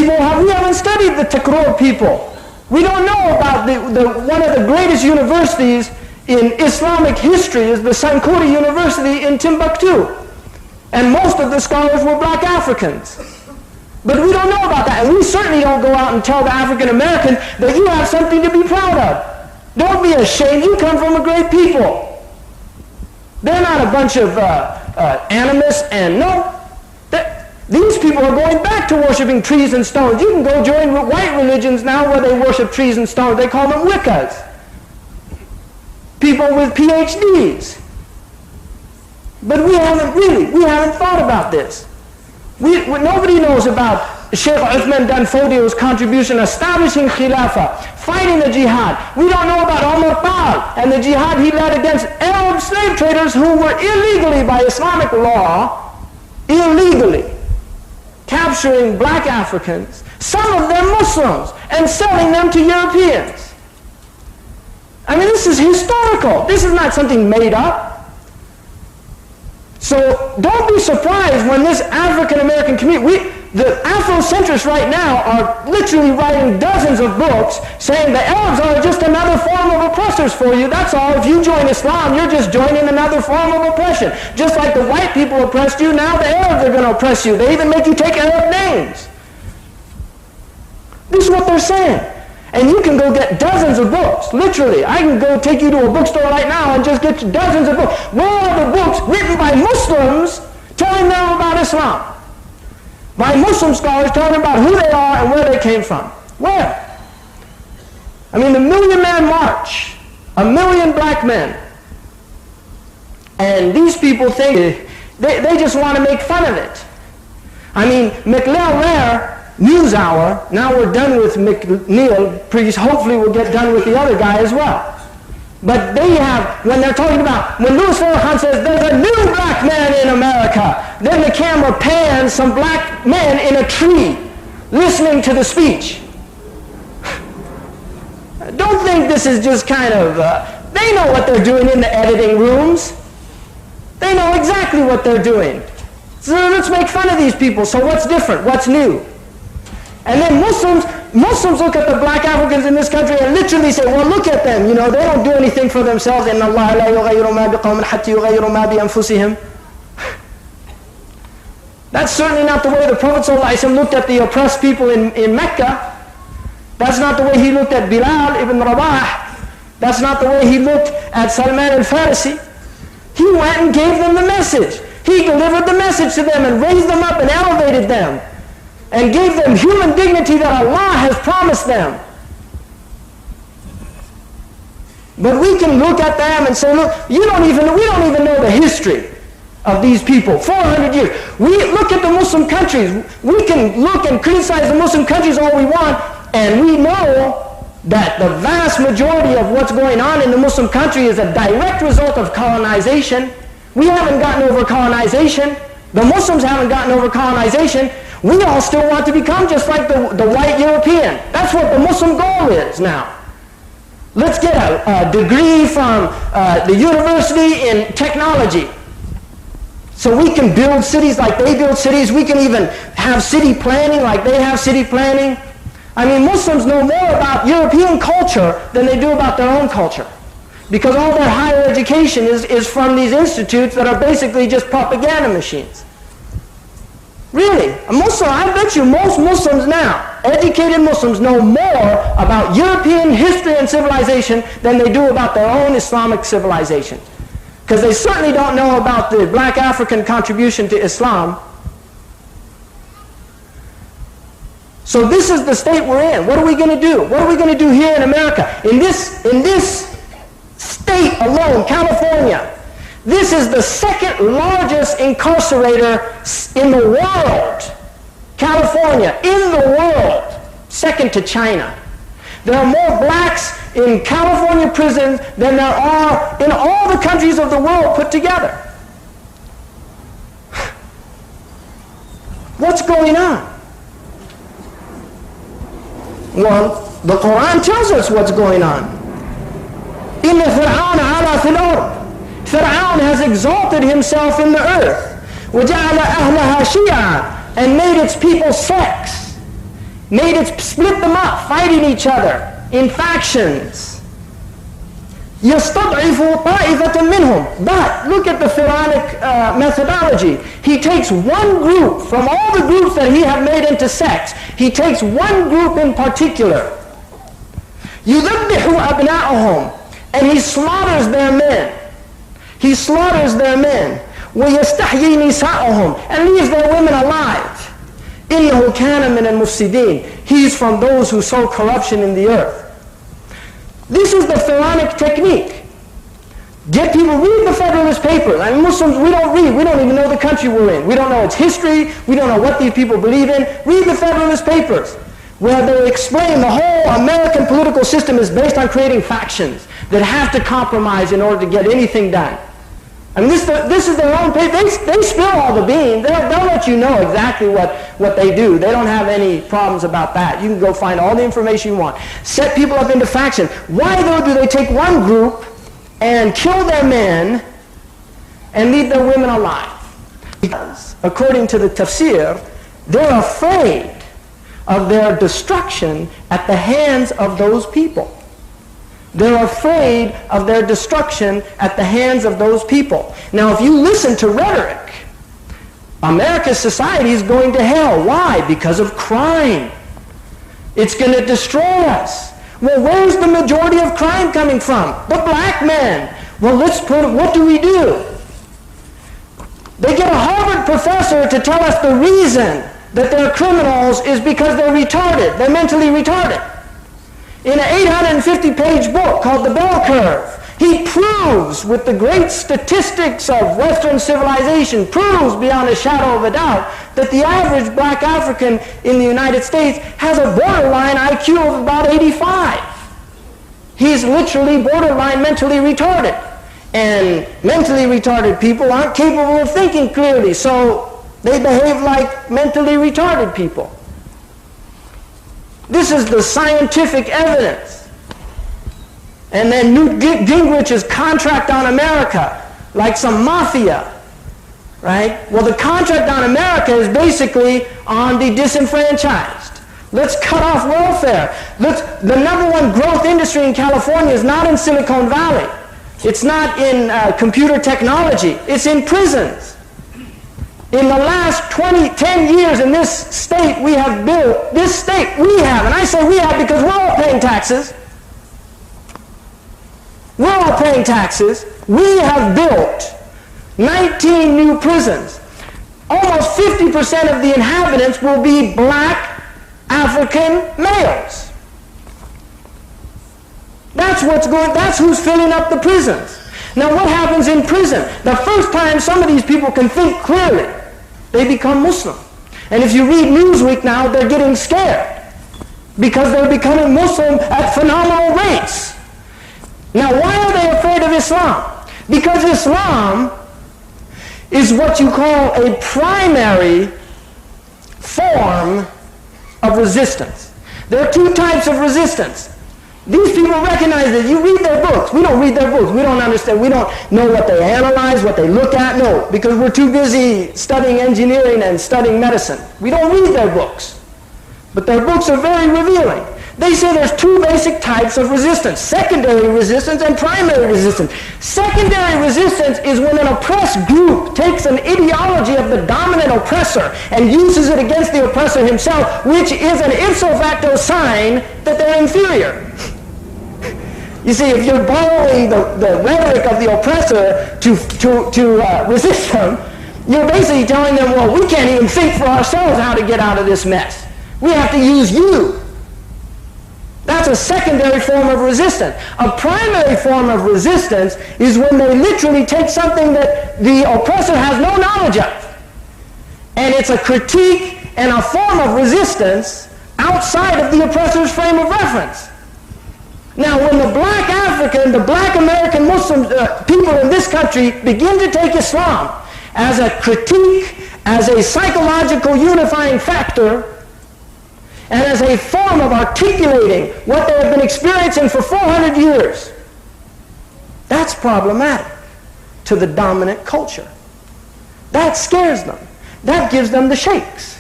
we haven't studied the Takrur people. We don't know about one of the greatest universities in Islamic history is the Sankore University in Timbuktu. And most of the scholars were black Africans. But we don't know about that. And we certainly don't go out and tell the African American that you have something to be proud of. Don't be ashamed. You come from a great people. They're not a bunch of animists, and no. These people are going back to worshiping trees and stones. You can go join white religions now where they worship trees and stones. They call them Wiccas. People with PhDs. But we haven't thought about this. Nobody knows about Sheikh Uthman Dan Fodio's contribution establishing Khilafah, fighting the jihad. We don't know about Omar Tal and the jihad he led against Arab slave traders who were illegally, by Islamic law, illegally capturing black Africans, some of them Muslims, and selling them to Europeans. I mean, this is historical. This is not something made up. So don't be surprised when this African American community, the Afrocentrists right now are literally writing dozens of books saying the Arabs are just another form of oppressors for you. That's all. If you join Islam, you're just joining another form of oppression. Just like the white people oppressed you, now the Arabs are going to oppress you. They even make you take Arab names. This is what they're saying. And you can go get dozens of books. Literally, I can go take you to a bookstore right now and just get you dozens of books. Where are the books written by Muslims telling them about Islam? By Muslim scholars telling them about who they are and where they came from. Where? I mean, the Million Man March, 1 million black men. And these people think they just want to make fun of it. I mean, McLeod NewsHour, now we're done with McNeil, hopefully we'll get done with the other guy as well. But they have, when they're talking about, when Louis Farrakhan says there's a new black man in America, then the camera pans some black men in a tree listening to the speech. Don't think this is just kind of, they know what they're doing in the editing rooms. They know exactly what they're doing. So let's make fun of these people. So what's different? What's new? And then Muslims look at the black Africans in this country and literally say, well, look at them, you know, they don't do anything for themselves. إِنَّ اللَّهَ لَا يُغَيِّرُ مَا بِقَوْمٍ حَتَّى يُغَيِّرُ مَا بِأَنفُسِهِمْ. That's certainly not the way the Prophet ﷺ looked at the oppressed people in Mecca. That's not the way he looked at Bilal ibn Rabah. That's not the way he looked at Salman al-Farisi. He went and gave them the message. He delivered the message to them and raised them up and elevated them, and gave them human dignity that Allah has promised them. But we can look at them and say, look, we don't even know the history of these people. 400 years. We look at the Muslim countries. We can look and criticize the Muslim countries all we want, and we know that the vast majority of what's going on in the Muslim country is a direct result of colonization. We haven't gotten over colonization. The Muslims haven't gotten over colonization. We all still want to become just like the white European. That's what the Muslim goal is now. Let's get a degree from the university in technology, so we can build cities like they build cities. We can even have city planning like they have city planning. I mean, Muslims know more about European culture than they do about their own culture, because all their higher education is from these institutes that are basically just propaganda machines. Really, I bet you most Muslims now, educated Muslims, know more about European history and civilization than they do about their own Islamic civilization. Because they certainly don't know about the black African contribution to Islam. So this is the state we're in. What are we going to do? What are we going to do here in America? In this state alone, California, this is the second largest incarcerator in the world. California, in the world, second to China. There are more blacks in California prisons than there are in all the countries of the world put together. What's going on? Well, the Quran tells us what's going on. إِنَّ فِرْعَوْنَ عَلَى فِي الْأَرْضِ. Fir'aun has exalted himself in the earth. وَجَعَلَ أَهْلَهَا شِيَعًا, and made its people sects. split them up, fighting each other in factions. يَسْتَضْعِفُ طَائِفَةً مِّنْهُمْ. But look at the Pharaonic methodology. He takes one group from all the groups that he have made into sects. He takes one group in particular. يُذَبِّحُ أَبْنَاءَهُمْ. And he slaughters their men. He slaughters their men. وَيَسْتَحْيِي نِسَاءَهُمْ. And leaves their women alive. إِنَّهُ كَانَ مِنَ الْمُفْسِدِينَ. He's from those who sow corruption in the earth. This is the Pharaonic technique. Get people, read the Federalist Papers. I mean, Muslims, we don't read. We don't even know the country we're in. We don't know its history. We don't know what these people believe in. Read the Federalist Papers, where they explain the whole American political system is based on creating factions that have to compromise in order to get anything done. I mean, this is their own paper. They spill all the beans. They'll let you know exactly what they do. They don't have any problems about that. You can go find all the information you want. Set people up into factions. Why, though, do they take one group and kill their men and leave their women alive? Because, according to the tafsir, they're afraid of their destruction at the hands of those people. They're afraid of their destruction at the hands of those people. Now, if you listen to rhetoric, America's society is going to hell. Why? Because of crime. It's going to destroy us. Well, where's the majority of crime coming from? The black men. Well, what do we do? They get a Harvard professor to tell us the reason that they're criminals is because they're retarded. They're mentally retarded. In an 850-page book called The Bell Curve, he proves with the great statistics of Western civilization, proves beyond a shadow of a doubt that the average black African in the United States has a borderline IQ of about 85. He's literally borderline mentally retarded. And mentally retarded people aren't capable of thinking clearly, so they behave like mentally retarded people. This is the scientific evidence. And then Newt Gingrich's contract on America, like some mafia, right? Well, the contract on America is basically on the disenfranchised. Let's cut off welfare. The number one growth industry in California is not in Silicon Valley. It's not in computer technology. It's in prisons. In the last 10 years in this state, we have built, and I say we have because we're all paying taxes. We're all paying taxes. We have built 19 new prisons. Almost 50% of the inhabitants will be black African males. That's who's filling up the prisons. Now what happens in prison? The first time some of these people can think clearly, they become Muslim. And if you read Newsweek now, they're getting scared because they're becoming Muslim at phenomenal rates. Now, why are they afraid of Islam? Because Islam is what you call a primary form of resistance. There are two types of resistance. These people recognize that. You read their books. We don't read their books. We don't understand. We don't know what they analyze, what they look at. No, because we're too busy studying engineering and studying medicine. We don't read their books. But their books are very revealing. They say there's two basic types of resistance: secondary resistance and primary resistance. Secondary resistance is when an oppressed group takes an ideology of the dominant oppressor and uses it against the oppressor himself, which is an ipso facto sign that they're inferior. You see, if you're borrowing the rhetoric of the oppressor to resist them, you're basically telling them, well, we can't even think for ourselves how to get out of this mess. We have to use you. That's a secondary form of resistance. A primary form of resistance is when they literally take something that the oppressor has no knowledge of, and it's a critique and a form of resistance outside of the oppressor's frame of reference. Now, when the black African, the black American Muslim people in this country begin to take Islam as a critique, as a psychological unifying factor, and as a form of articulating what they have been experiencing for 400 years, that's problematic to the dominant culture. That scares them. That gives them the shakes.